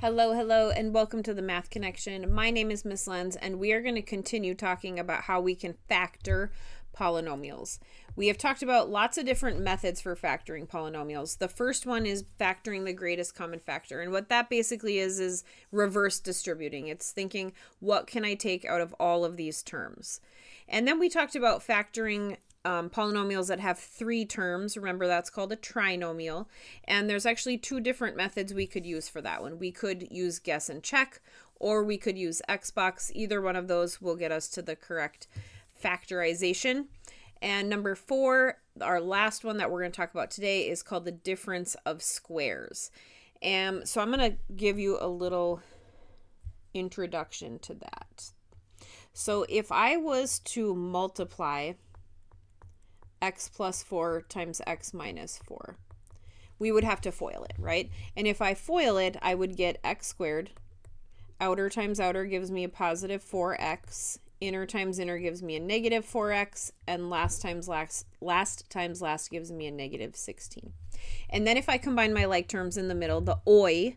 Hello, hello, and welcome to the Math Connection. My name is Miss Lenz, and we are going to continue talking about how we can factor polynomials. We have talked about lots of different methods for factoring polynomials. The first one is factoring the greatest common factor, and what that basically is reverse distributing. It's thinking, what can I take out of all of these terms? And then we talked about factoring polynomials that have three terms. Remember, that's called a trinomial. And there's actually two different methods we could use for that one. We could use guess and check, or we could use Xbox. Either one of those will get us to the correct factorization. And number 4, our last one that we're going to talk about today, is called the difference of squares. And so I'm going to give you a little introduction to that. So if I was to multiply x plus 4 times x minus 4, we would have to FOIL it, right? And if I FOIL it, I would get x squared. Outer times outer gives me a positive 4x. Inner times inner gives me a negative 4x. And last times last gives me a negative 16. And then if I combine my like terms in the middle, the OI,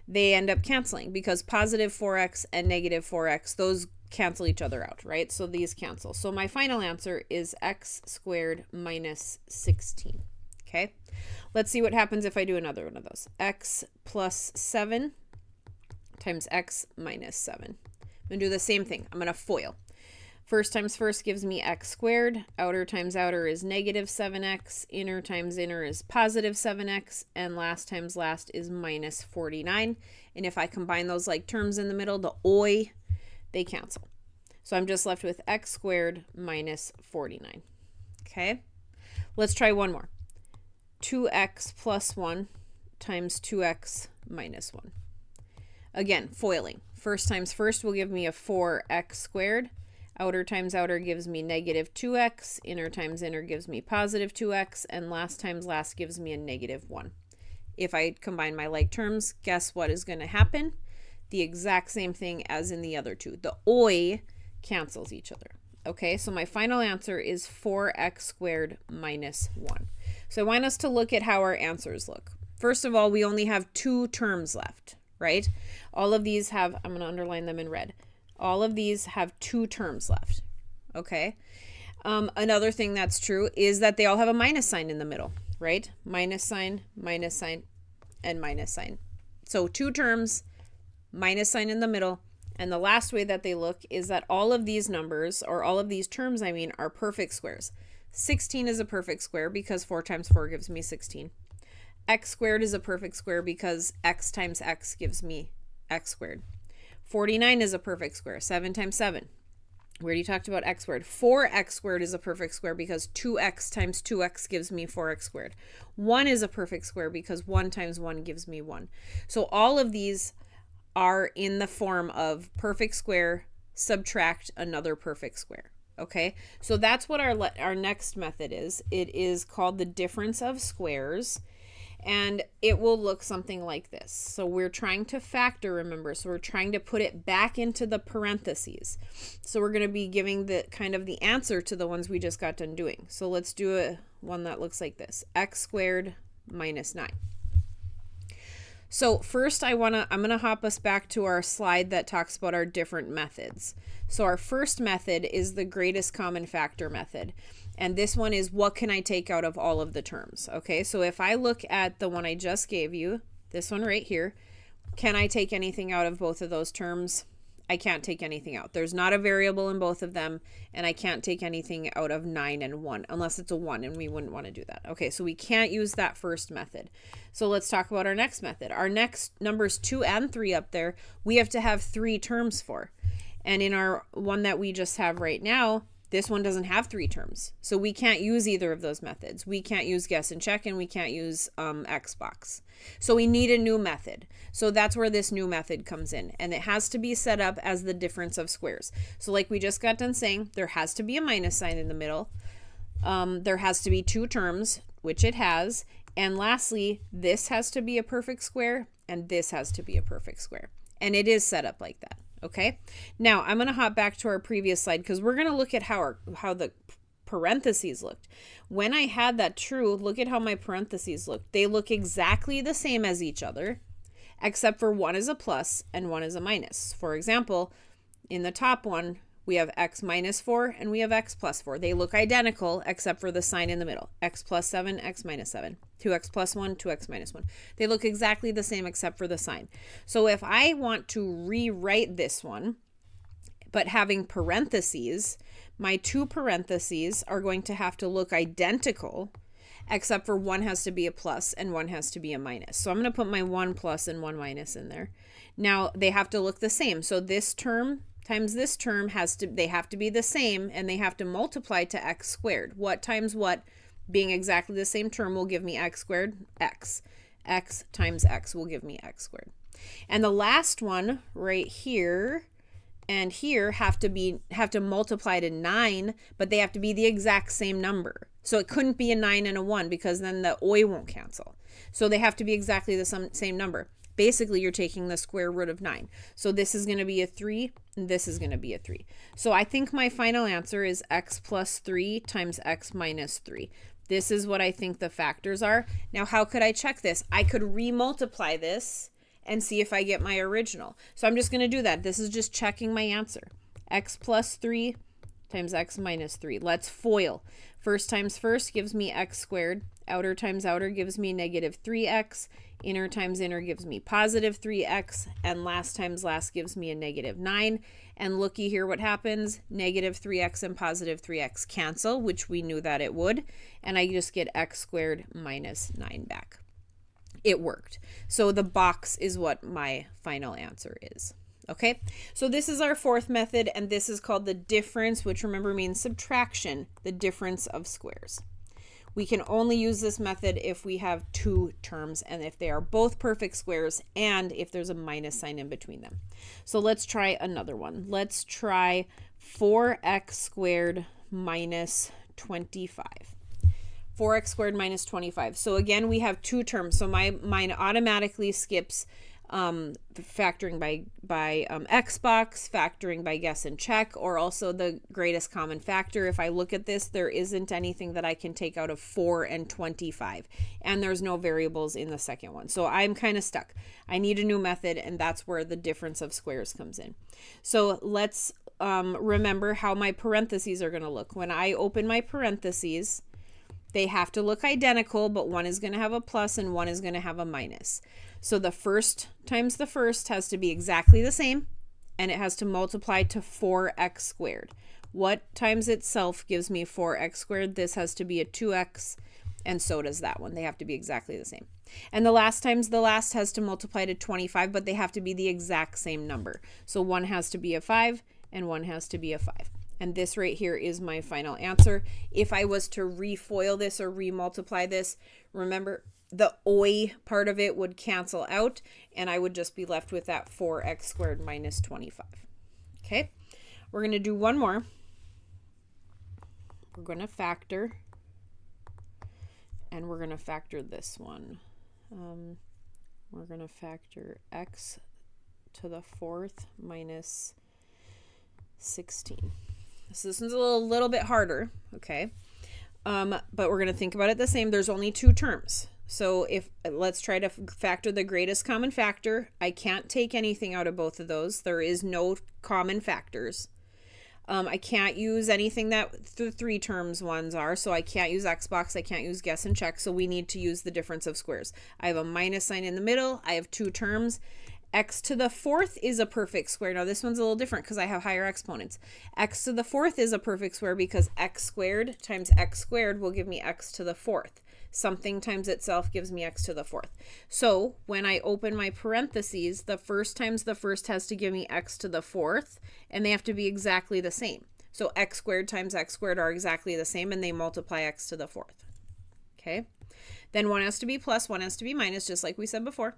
they end up canceling because positive 4x and negative 4x, those cancel each other out, right? So these cancel. So my final answer is x squared minus 16. Okay, let's see what happens if I do another one of those. X plus 7 times x minus 7. I'm going to do the same thing. I'm going to FOIL. First times first gives me x squared. Outer times outer is negative 7x. Inner times inner is positive 7x. And last times last is minus 49. And if I combine those like terms in the middle, the OI, they cancel. So I'm just left with x squared minus 49. Okay, let's try one more. 2x plus 1 times 2x minus 1. Again, FOILing. First times first will give me a 4x squared. Outer times outer gives me negative 2x. Inner times inner gives me positive 2x. And last times last gives me a negative 1. If I combine my like terms, guess what is going to happen? The exact same thing as in the other two. The OI cancels each other. Okay, so my final answer is 4x squared minus 1. So I want us to look at how our answers look. First of all, we only have two terms left, right? All of these have, I'm going to underline them in red. All of these have two terms left, okay? Another thing that's true is that they all have a minus sign in the middle, right? Minus sign, and minus sign. So two terms, minus sign in the middle. And the last way that they look is that all of these numbers, or all of these terms, I mean, are perfect squares. 16 is a perfect square because 4 times 4 gives me 16. X squared is a perfect square because x times x gives me x squared. 49 is a perfect square. 7 times 7. We already talked about x squared. 4x squared is a perfect square because 2x times 2x gives me 4x squared. 1 is a perfect square because 1 times 1 gives me 1. So all of these are in the form of perfect square, subtract another perfect square. Okay, so that's what our next method is. It is called the difference of squares, and it will look something like this. So we're trying to factor, remember, so we're trying to put it back into the parentheses. So we're going to be giving the kind of the answer to the ones we just got done doing. So let's do one that looks like this. X squared minus 9. So first I'm going to hop us back to our slide that talks about our different methods. So our first method is the greatest common factor method. And this one is what can I take out of all of the terms? Okay, so if I look at the one I just gave you, this one right here, can I take anything out of both of those terms? I can't take anything out. There's not a variable in both of them, and I can't take anything out of 9 and 1 unless it's a 1, and we wouldn't want to do that. Okay, so we can't use that first method. So let's talk about our next method. Our next numbers 2 and 3 up there, we have to have 3 terms for. And in our one that we just have right now, this one doesn't have 3 terms. So we can't use either of those methods. We can't use guess and check, and we can't use Xbox. So we need a new method. So that's where this new method comes in. And it has to be set up as the difference of squares. So like we just got done saying, there has to be a minus sign in the middle. There has to be 2 terms, which it has. And lastly, this has to be a perfect square, and this has to be a perfect square. And it is set up like that. Okay, now I'm going to hop back to our previous slide because we're going to look at how the parentheses looked. When I had that true, look at how my parentheses look. They look exactly the same as each other, except for one is a plus and one is a minus. For example, in the top one, we have x minus 4 and we have x plus 4. They look identical except for the sign in the middle. X plus 7, x minus 7. 2x plus 1, 2x minus 1. They look exactly the same except for the sign. So if I want to rewrite this one, but having parentheses, my two parentheses are going to have to look identical except for one has to be a plus and one has to be a minus. So I'm going to put my 1 plus and 1 minus in there. Now they have to look the same. So this term times this term they have to be the same, and they have to multiply to x squared. What times what being exactly the same term will give me x squared? X. X times x will give me x squared. And the last one right here and here have to multiply to 9, but they have to be the exact same number. So it couldn't be a 9 and a 1 because then the oi won't cancel. So they have to be exactly the same number. Basically, you're taking the square root of 9. So this is going to be a 3, and this is going to be a 3. So I think my final answer is x plus 3 times x minus 3. This is what I think the factors are. Now, how could I check this? I could remultiply this and see if I get my original. So I'm just going to do that. This is just checking my answer. X plus 3 times x minus 3. Let's FOIL. First times first gives me x squared. Outer times outer gives me negative 3x. Inner times inner gives me positive 3x. And last times last gives me a negative 9. And looky here what happens. Negative 3x and positive 3x cancel, which we knew that it would. And I just get x squared minus 9 back. It worked. So the box is what my final answer is. Okay, so this is our fourth method, and this is called the difference, which remember means subtraction, the difference of squares. We can only use this method if we have two terms and if they are both perfect squares and if there's a minus sign in between them. So let's try another one. Let's try 4x squared minus 25. 4x squared minus 25. So again, we have two terms. So mine automatically skips factoring by Xbox, factoring by guess and check, or also the greatest common factor. If I look at this, there isn't anything that I can take out of 4 and 25, and there's no variables in the second one. So I'm kind of stuck. I need a new method, and that's where the difference of squares comes in. So let's remember how my parentheses are going to look. When I open my parentheses, they have to look identical, but one is going to have a plus and one is going to have a minus. So the first times the first has to be exactly the same, and it has to multiply to 4x squared. What times itself gives me 4x squared? This has to be a 2x, and so does that one. They have to be exactly the same. And the last times the last has to multiply to 25, but they have to be the exact same number. So one has to be a 5, and one has to be a 5. And this right here is my final answer. If I was to refoil this or remultiply this, remember the oi part of it would cancel out, and I would just be left with that 4x squared minus 25. Okay, we're going to do one more. We're going to factor, and we're going to factor this one. We're going to factor x to the 4th minus 16. So this one's a little bit harder, okay? But we're going to think about it the same. There's only two terms. So let's try to factor the greatest common factor. I can't take anything out of both of those. There is no common factors. I can't use anything that the three terms ones are. So I can't use Xbox. I can't use guess and check. So we need to use the difference of squares. I have a minus sign in the middle. I have two terms. X to the 4th is a perfect square. Now this one's a little different because I have higher exponents. X to the 4th is a perfect square because x squared times x squared will give me x to the 4th. Something times itself gives me x to the 4th. So when I open my parentheses, the first times the first has to give me x to the 4th, and they have to be exactly the same. So x squared times x squared are exactly the same, and they multiply x to the 4th. Okay? Then one has to be plus, one has to be minus, just like we said before.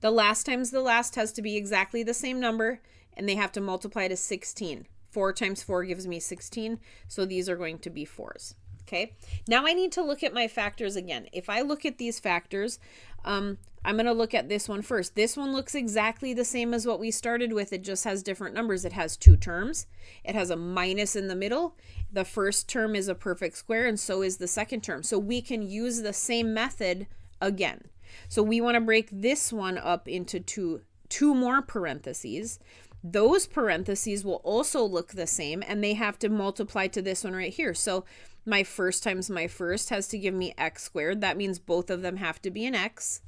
The last times the last has to be exactly the same number, and they have to multiply to 16. 4 times 4 gives me 16, so these are going to be 4s. Okay, now I need to look at my factors again. If I look at these factors, I'm going to look at this one first. This one looks exactly the same as what we started with. It just has different numbers. It has two terms. It has a minus in the middle. The first term is a perfect square, and so is the second term. So we can use the same method again. So we want to break this one up into two more parentheses. Those parentheses will also look the same, and they have to multiply to this one right here. So my first times my first has to give me x squared. That means both of them have to be an x.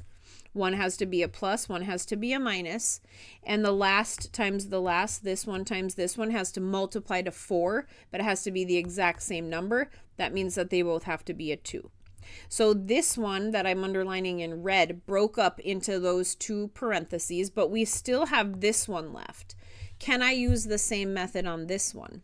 One has to be a plus, one has to be a minus. And the last times the last, this one times this one, has to multiply to 4, but it has to be the exact same number. That means that they both have to be a 2. So this one that I'm underlining in red broke up into those two parentheses, but we still have this one left. Can I use the same method on this one?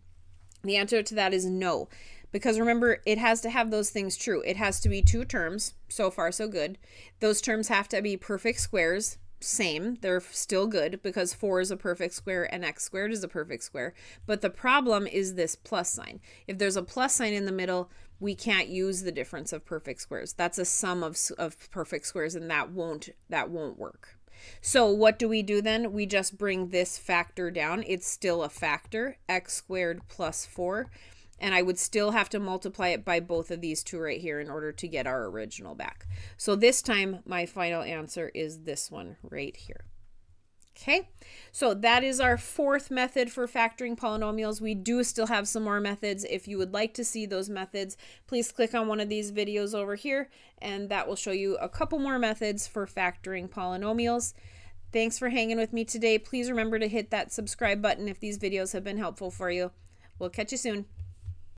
The answer to that is no, because remember, it has to have those things true. It has to be two terms. So far, so good. Those terms have to be perfect squares. Same. They're still good because 4 is a perfect square and x squared is a perfect square. But the problem is this plus sign. If there's a plus sign in the middle, we can't use the difference of perfect squares. That's a sum of perfect squares, and that won't work. So what do we do then? We just bring this factor down. It's still a factor, x squared plus 4. And I would still have to multiply it by both of these two right here in order to get our original back. So this time, my final answer is this one right here. Okay, so that is our fourth method for factoring polynomials. We do still have some more methods. If you would like to see those methods, please click on one of these videos over here, and that will show you a couple more methods for factoring polynomials. Thanks for hanging with me today. Please remember to hit that subscribe button if these videos have been helpful for you. We'll catch you soon.